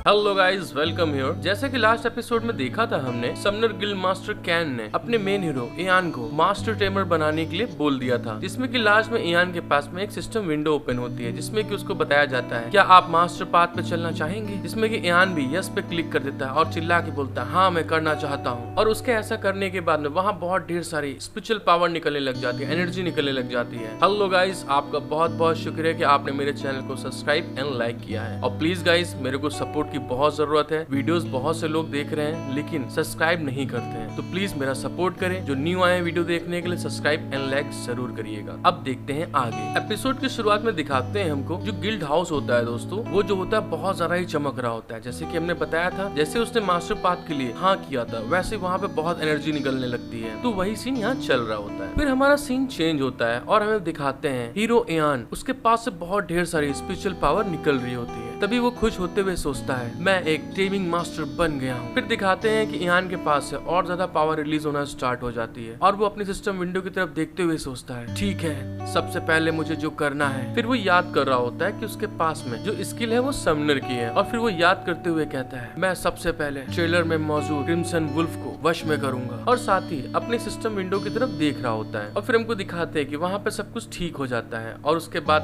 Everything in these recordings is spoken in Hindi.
Hello guys, welcome here. जैसे कि लास्ट एपिसोड में देखा था हमने, समनर गिल्ड मास्टर कैन ने अपने मेन हीरो इयान को मास्टर टेमर बनाने के लिए बोल दिया था, जिसमें कि लास्ट में इयान के पास में एक सिस्टम विंडो ओपन होती है जिसमें कि उसको बताया जाता है क्या आप मास्टर पाथ पे चलना चाहेंगे, जिसमें कि इयान भी यस पे क्लिक कर देता है और चिल्ला के बोलता है हाँ मैं करना चाहता हूँ। और उसके ऐसा करने के बाद में वहाँ बहुत ढेर सारी स्पिरिचुअल पावर निकलने लग जाती है, एनर्जी निकलने लग जाती है। हेलो गाइस, आपका बहुत बहुत शुक्रिया कि आपने मेरे चैनल को सब्सक्राइब एंड लाइक किया है। और प्लीज गाइस, मेरे को सपोर्ट की बहुत जरूरत है। वीडियोस बहुत से लोग देख रहे हैं लेकिन सब्सक्राइब नहीं करते हैं, तो प्लीज मेरा सपोर्ट करें। जो न्यू आए वीडियो देखने के लिए सब्सक्राइब एंड लाइक जरूर करिएगा। अब देखते हैं आगे। एपिसोड की शुरुआत में दिखाते हैं हमको जो गिल्ड हाउस होता है दोस्तों, वो जो होता है बहुत ज्यादा ही चमक रहा होता है। जैसे कि हमने बताया था, जैसे उसने मास्टर पाथ के लिए हाँ किया था, वैसे वहाँ पे बहुत एनर्जी निकलने लगती है। तो वही सीन यहाँ चल रहा होता है। फिर हमारा सीन चेंज होता है और हमें दिखाते हैं हीरो इयान, उसके पास से बहुत ढेर सारी स्पिरिचुअल पावर निकल रही होती है। तभी वो खुश होते हुए सोचता है मैं एक टेमिंग मास्टर बन गया हूँ। फिर दिखाते हैं कि इयान के पास से और ज्यादा पावर रिलीज होना स्टार्ट हो जाती है और वो अपनी सिस्टम विंडो की तरफ देखते हुए सोचता है ठीक है, सबसे पहले मुझे जो करना है। फिर वो याद कर रहा होता है कि उसके पास में जो स्किल है वो समनर की है, और फिर वो याद करते हुए कहता है मैं सबसे पहले ट्रेलर में मौजूद क्रिम्सन वुल्फ को वश में करूंगा, और साथ ही अपनी सिस्टम विंडो की तरफ देख रहा होता है। और फिर हमको दिखाते हैं कि वहाँ पे सब कुछ ठीक हो जाता है। और उसके बाद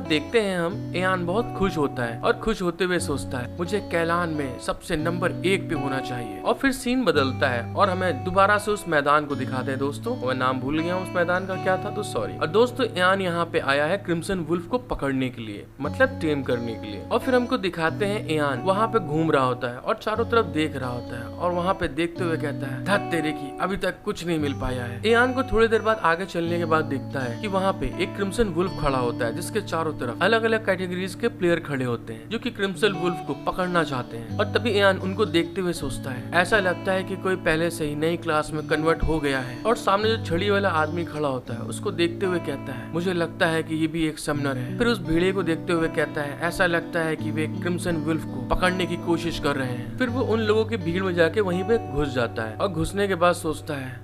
देखते हैं हम इयान बहुत खुश होता है और खुश होते हुए सोचता है मुझे कैलान में सबसे नंबर 1 पे होना चाहिए। और फिर सीन बदलता है और हमें दोबारा से उस मैदान को दिखाते हैं दोस्तों। मैं नाम भूल गया उस मैदान का क्या था, तो सॉरी। और दोस्तों इयान यहाँ पे आया है क्रिम्सन वुल्फ को पकड़ने के लिए, मतलब टेम करने के लिए। और फिर हमको दिखाते हैं इयान वहाँ पे घूम रहा होता है और चारों तरफ देख रहा होता है, और वहाँ पे देखते हुए कहता है धत तेरे की, अभी तक कुछ नहीं मिल पाया है। इयान को थोड़ी देर बाद आगे चलने के बाद दिखता है कि वहाँ पे एक क्रिम्सन वुल्फ खड़ा होता है, जिसके चारों तरफ अलग अलग कैटेगरीज के प्लेयर खड़े होते हैं जो कि क्रिम्सन वुल्फ को पकड़ना चाहते हैं। और तभी इयान उनको देखते हुए सोचता है ऐसा लगता है कि कोई पहले से ही नई क्लास में कन्वर्ट हो गया है। और सामने जो छड़ी वाला आदमी खड़ा होता है उसको देखते हुए कहता है मुझे लगता है कि ये भी एक समनर है। फिर उस भेड़िए को देखते हुए कहता है ऐसा लगता है कि वे क्रिम्सन वुल्फ को पकड़ने की कोशिश कर रहे हैं। फिर वो उन लोगों की भीड़ में जाके वहीं पे घुस जाता है और घुसने के बाद सोचता है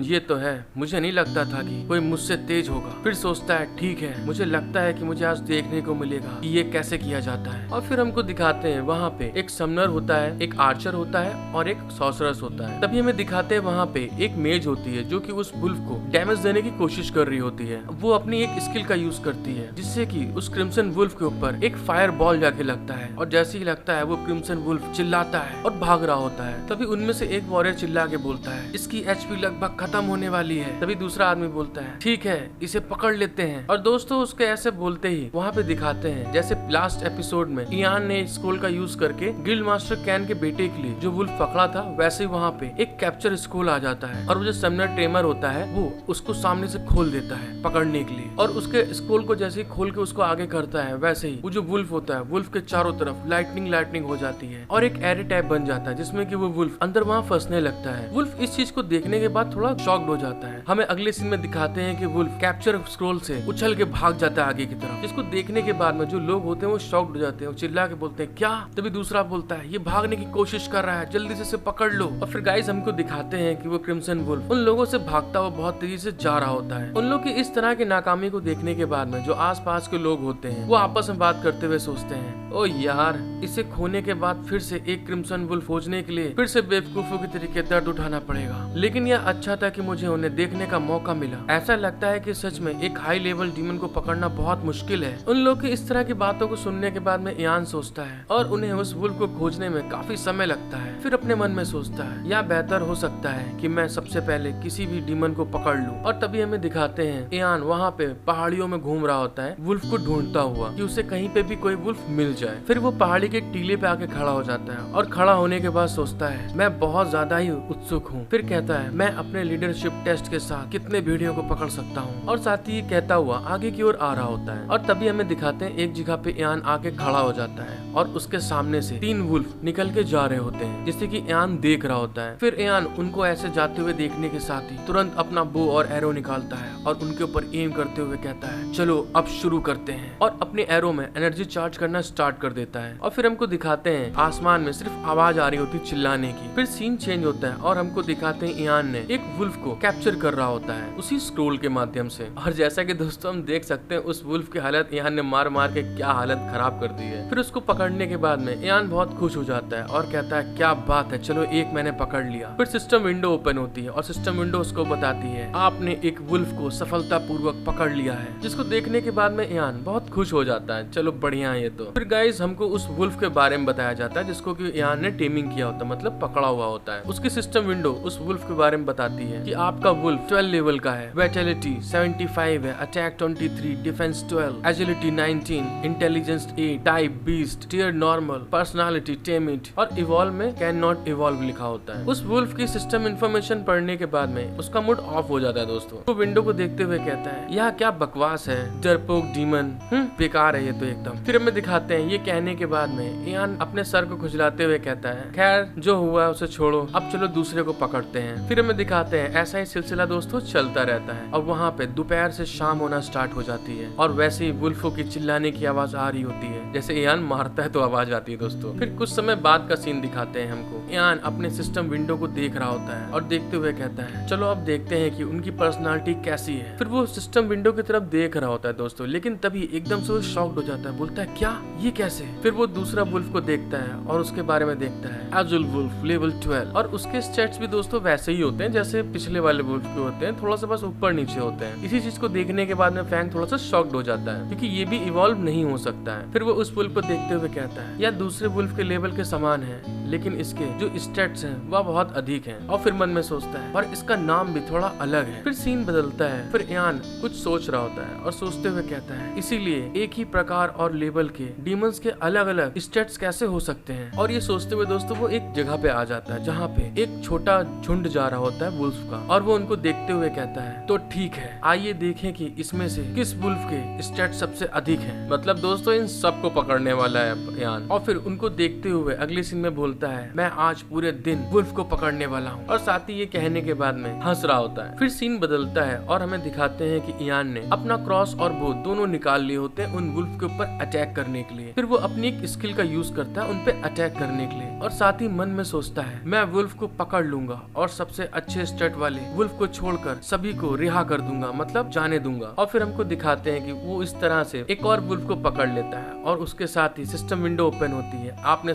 ये तो है, मुझे नहीं लगता था कि कोई मुझसे तेज होगा। फिर सोचता है ठीक है, मुझे लगता है कि मुझे आज देखने को मिलेगा कि ये कैसे किया जाता है। और फिर हमको दिखाते हैं वहाँ पे एक समनर होता है, एक आर्चर होता है और एक सॉर्सरस होता है। तभी हमें दिखाते हैं वहाँ पे एक मेज होती है जो कि उस वुल्फ को डैमेज देने की कोशिश कर रही होती है। वो अपनी एक स्किल का यूज करती है जिससे कि उस क्रिम्सन वुल्फ के ऊपर एक फायर बॉल जाके लगता है, और जैसे ही लगता है वो क्रिम्सन वुल्फ चिल्लाता है और भाग रहा होता है। तभी उनमें से एक वॉरियर चिल्ला के बोलता है इसकी HP लगभग खत्म होने वाली है। तभी दूसरा आदमी बोलता है ठीक है, इसे पकड़ लेते हैं। और दोस्तों उसके ऐसे बोलते ही वहाँ पे दिखाते हैं जैसे लास्ट एपिसोड में इयान ने स्क्रोल का यूज करके गिल्ड मास्टर कैन के बेटे के लिए जो वुल्फ पकड़ा था, वैसे ही वहाँ पे एक कैप्चर स्क्रोल आ जाता है और वो जो समनर टेमर होता है वो उसको सामने से खोल देता है पकड़ने के लिए। और उसके स्क्रोल को जैसे ही खोल के उसको आगे करता है, वैसे ही वो जो वुल्फ होता है, वुल्फ के चारों तरफ लाइटनिंग हो जाती है और एक एरे टाइप बन जाता है जिसमें कि वो वुल्फ अंदर वहाँ फंसने लगता है। वुल्फ इस चीज को देखने के बाद थोड़ा शॉक्ड हो जाता है। हमें अगले सीन में दिखाते हैं कि वुल्फ कैप्चर स्क्रोल से उछल के भाग जाता है आगे की तरफ, जिसको देखने के बाद में जो लोग होते हैं वो शॉक्ड हो जाते हैं, वो चिल्ला के बोलते हैं क्या। तभी दूसरा बोलता है ये भागने की कोशिश कर रहा है, जल्दी से इसे पकड़ लो। और फिर गाइस हमको दिखाते हैं कि वो क्रिम्सन वुल्फ उन लोगों से भागता हुआ बहुत तेजी से जा रहा होता है। उन लोग की इस तरह की नाकामी को देखने के बाद में जो आसपास के लोग होते हैं वो आपस में बात करते हुए सोचते हैं ओ यार, इसे खोने के बाद फिर से एक क्रिम्सन वुल्फ खोजने के लिए फिर से बेवकूफों के तरीके दर्द उठाना पड़ेगा। लेकिन यह अच्छा था कि मुझे उन्हें देखने का मौका मिला। ऐसा लगता है कि सच में एक हाई लेवल डीमन को पकड़ना बहुत मुश्किल है। उन लोग की इस तरह की बातों को सुनने के बाद में इयान सोचता है और उन्हें उस वुल्फ को खोजने में काफी समय लगता है। फिर अपने मन में सोचता है या बेहतर हो सकता है कि मैं सबसे पहले किसी भी डीमन को पकड़ लूं। और तभी हमें दिखाते हैं इयान वहाँ पे पहाड़ियों में घूम रहा होता है वुल्फ को ढूंढता हुआ कि उसे कहीं पे भी कोई वुल्फ मिल जाए। फिर वो पहाड़ी के टीले पे आके खड़ा हो जाता है और खड़ा होने के बाद सोचता है मैं बहुत ज्यादा ही उत्सुक हूँ। फिर कहता है मैं अपने लीडरशिप टेस्ट के साथ कितने भेड़ियों को पकड़ सकता हूँ, और साथ ही कहता हुआ आगे की ओर आ रहा होता है। और तभी हमें दिखाते हैं एक जगह पे इयान आके खड़ा हो जाता है और उसके सामने से 3 वुल्फ निकल के जा रहे होते हैं जिससे कि इयान देख रहा होता है। फिर इयान उनको ऐसे जाते हुए देखने के साथ ही तुरंत अपना बो और एरो निकालता है और उनके ऊपर एम करते हुए कहता है चलो अब शुरू करते हैं, और अपने एरो में एनर्जी चार्ज करना स्टार्ट कर देता है। और फिर हमको दिखाते हैं आसमान में सिर्फ आवाज आ रही होती चिल्लाने की। फिर सीन चेंज होता है और हमको दिखाते हैं इयान ने एक वुल्फ को कैप्चर कर रहा होता है उसी स्क्रोल के माध्यम से। और जैसा कि दोस्तों हम देख सकते हैं उस वुल्फ की हालत ईयान ने मार मार के क्या हालत खराब कर दी है। फिर उसको पकड़ने के बाद में ईयान बहुत खुश हो जाता है और कहता है क्या बात है, चलो एक मैंने पकड़ लिया। फिर सिस्टम विंडो ओपन होती है और सिस्टम विंडो उसको बताती है आपने एक वुल्फ को सफलतापूर्वक पकड़ लिया है, जिसको देखने के बाद में ईयान बहुत खुश हो जाता है। चलो बढ़िया है ये तो। फिर गाइस हमको उस वुल्फ के बारे में बताया जाता है जिसको कि ईयान ने टेमिंग किया होता है, मतलब पकड़ा हुआ होता है। उसकी सिस्टम विंडो उस वुल्फ के बारे में बताती है कि आपका वुल्फ 12 लेवल का है, विटैलिटी 75 है, attack 23, defence 12, agility 19, intelligence 8, type beast, tier normal, personality tamed और इवॉल्व में कैन नॉट इवॉल्व लिखा होता है। उस वुल्फ की सिस्टम इन्फॉर्मेशन पढ़ने के बाद में उसका मूड ऑफ हो जाता है दोस्तों। वो विंडो को देखते हुए कहता है यह क्या बकवास है, डरपोक डीमन, बेकार है ये तो एकदम। फिर हमें दिखाते हैं ये कहने के बाद में ईयान अपने सर को खुजलाते हुए कहता है खैर जो हुआ उसे छोड़ो, अब चलो दूसरे को पकड़ते हैं। फिर हमें दिखाते हैं ऐसा ही सिलसिला दोस्तों चलता रहता है और वहाँ पे दोपहर से शाम होना स्टार्ट हो जाती है और वैसे ही वुल्फों की चिल्लाने की आवाज आ रही होती है। जैसे ईयान मारता है तो आवाज आती है दोस्तों। फिर कुछ समय बाद का सीन दिखाते हैं हमको। ईयान अपने सिस्टम विंडो को देख रहा होता है और देखते हुए कहता है चलो अब देखते हैं कि उनकी पर्सनालिटी कैसी है। फिर वो सिस्टम विंडो की तरफ देख रहा होता है दोस्तों, लेकिन तभी एकदम से वो शॉक्ड हो जाता है, बोलता है क्या ये कैसे। फिर वो दूसरा वुल्फ को देखता है और उसके बारे में देखता है एजुल वुल्फ लेवल 12 और उसके स्टेट्स भी दोस्तों वैसे ही होते हैं जैसे पिछले वाले वुल्फ के होते हैं, थोड़ा सा बस ऊपर नीचे होते हैं। इसी चीज को देखने के बाद में फैंग थोड़ा सा शॉक्ड हो जाता है क्योंकि ये भी इवॉल्व नहीं हो सकता है। फिर वो उस वुल्फ को देखते हुए कहता है यह दूसरे वुल्फ के लेवल के समान है लेकिन इसके जो स्टेट्स हैं वह बहुत अधिक हैं। और फिर मन में सोचता है और इसका नाम भी थोड़ा अलग है। फिर सीन बदलता है। फिर ईयान कुछ सोच रहा होता है और सोचते हुए कहता है इसीलिए एक ही प्रकार और लेवल के डीमंस के अलग अलग स्टेट्स कैसे हो सकते हैं। और ये सोचते हुए दोस्तों वो एक जगह पे आ जाता है जहाँ पे एक छोटा झुंड जा रहा होता है वुल्फ का और वो उनको देखते हुए कहता है तो ठीक है आइए देखें कि इसमें से किस वुल्फ के स्टेट सबसे अधिक हैं। मतलब दोस्तों इन सबको पकड़ने वाला है ईयान। और फिर उनको देखते हुए अगले सीन में बोलता है मैं आज पूरे दिन वुल्फ को पकड़ने वाला हूँ और साथ ही ये कहने के बाद में हंस रहा होता है। फिर सीन बदलता है और हमें दिखाते हैं कि ईयान ने अपना क्रॉस और बो दोनों निकाल लिए होते हैं उन वुल्फ के ऊपर अटैक करने के लिए। फिर वो अपनी एक स्किल का यूज करता है उन पे अटैक करने के लिए और साथ ही मन में सोचता है मैं वुल्फ को पकड़ लूंगा और सबसे अच्छे स्टेट वाले वुल्फ को छोड़कर सभी को रिहा कर दूंगा, मतलब जाने दूंगा। और फिर हमको दिखाते हैं कि वो इस तरह से एक और वुल्फ को पकड़ लेता है और उसके साथ ही सिस्टम विंडो ओपन होती है। आपने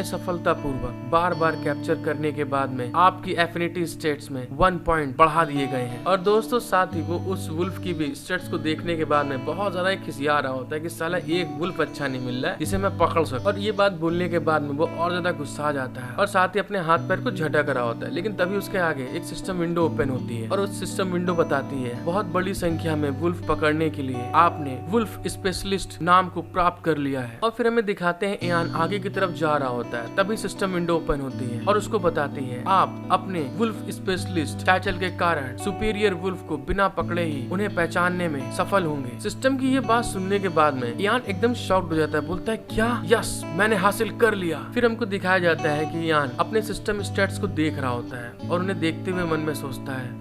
सफलतापूर्वक बार बार कैप्चर करने के बाद में आपकी एफिनिटी स्टेट्स में 1 पॉइंट बढ़ा दिए गए हैं। और दोस्तों साथ ही वो उस वुल्फ की भी स्टेट्स को देखने के बाद में बहुत ज्यादा खिसिया रहा होता है कि साला एक वुल्फ अच्छा नहीं मिल रहा है जिसे मैं पकड़ सकूं। और ये बात बोलने के बाद में वो और ज्यादा गुस्सा आ जाता है और साथ ही अपने हाथ पैर को झटक रहा होता है। लेकिन तभी उसके आगे एक सिस्टम विंडो ओपन होती है और उस सिस्टम विंडो बताती है बहुत बड़ी संख्या में वुल्फ पकड़ने के लिए आपने वुल्फ स्पेशलिस्ट नाम को प्राप्त कर लिया है। और फिर हमें दिखाते हैं ईयान आगे की तरफ जा रहा होता है। तभी सिस्टम विंडो ओपन होती है और उसको बताती है आप अपने वुल्फ स्पेशलिस्ट टाइटल के कारण सुपीरियर वुल्फ को बिना पकड़े ही उन्हें पहचानने में सफल होंगे। सिस्टम की ये बात सुनने के बाद में ईयान एकदम शॉक्ड हो जाता है, बोलता है क्या, यस मैंने हासिल कर लिया। फिर हमको दिखाया जाता है कि ईयान अपने सिस्टम स्टेट्स को देख रहा होता है और उन्हें देखते हुए मन में सोचता है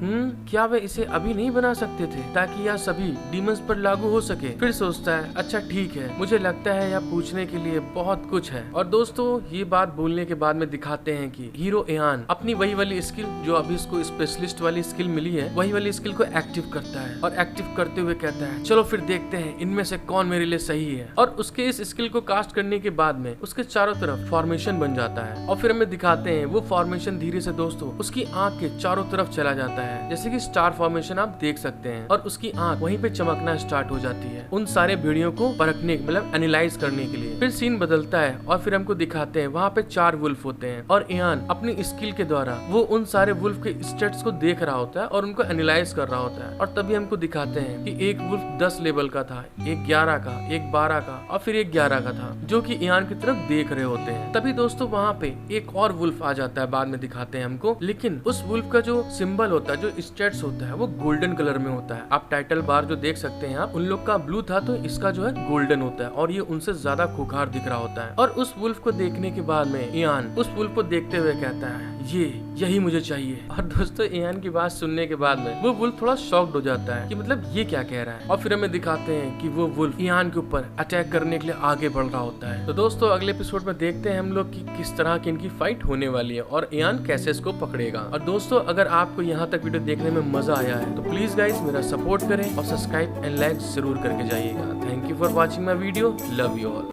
क्या वे इसे अभी नहीं बना सकते थे ताकि यह सभी डीमंस पर लागू हो सके। फिर सोचता है अच्छा ठीक है, मुझे लगता है यह पूछने के लिए बहुत कुछ है। और दोस्तों ये बात बोलने के बाद में दिखाते हैं कि हीरो ईयान अपनी वही वाली स्किल जो अभी इसको स्पेशलिस्ट वाली स्किल मिली है वही वाली स्किल को एक्टिव करता है और एक्टिव करते हुए कहता है चलो फिर देखते हैं इनमें से कौन मेरे लिए सही है। और उसके इस स्किल को कास्ट करने के बाद में उसके चारों तरफ फॉर्मेशन बन जाता है और फिर हमें दिखाते हैं वो फॉर्मेशन धीरे से दोस्तों उसकी आंख के चारों तरफ चला जाता है जैसे कि स्टार फॉर्मेशन आप देख सकते हैं। और उसकी आंख वहीं पे चमकना स्टार्ट हो जाती है उन सारे भेड़ियों को परखने मतलब एनालाइज करने के लिए। फिर सीन बदलता है और फिर हमको दिखाते हैं वहाँ पे 4 वुल्फ होते हैं और ईयान अपनी स्किल के द्वारा वो उन सारे वुल्फ के स्टेट्स को देख रहा होता है और उनको एनालाइज कर रहा होता है। और तभी हमको दिखाते हैं कि एक वुल्फ 10 लेवल का था, एक 11 का, एक 12 का और फिर एक 11 का था जो कि ईयान की तरफ देख रहे होते हैं। तभी दोस्तों वहाँ पे एक और वुल्फ आ जाता है, बाद में दिखाते हैं हमको। लेकिन उस वुल्फ का जो सिंबल होता है, जो स्टेट्स होता है वो गोल्डन कलर में होता है। आप टाइटल बार जो देख सकते हैं आप, उन लोग का ब्लू था तो इसका जो है गोल्डन होता है और ये उनसे ज्यादा खुखार दिख रहा होता है। और उस वुल्फ को देखने के बाद में ईयान उस वुल्फ को देखते हुए कहता है यही मुझे चाहिए। और दोस्तों इयान की बात सुनने के बाद में वो वुल्फ थोड़ा शॉक्ड हो जाता है कि मतलब ये क्या कह रहा है। और फिर हमें दिखाते हैं कि वो वुल्फ इयान के ऊपर अटैक करने के लिए आगे बढ़ रहा होता है। तो दोस्तों अगले एपिसोड में देखते हैं हम लोग कि किस तरह की इनकी फाइट होने वाली है और इयान कैसे इसको पकड़ेगा। और दोस्तों अगर आपको यहाँ तक वीडियो देखने में मजा आया है तो प्लीज गाइज मेरा सपोर्ट करें और सब्सक्राइब एंड लाइक जरूर करके जाइएगा। Thank you for watching my video. Love you all.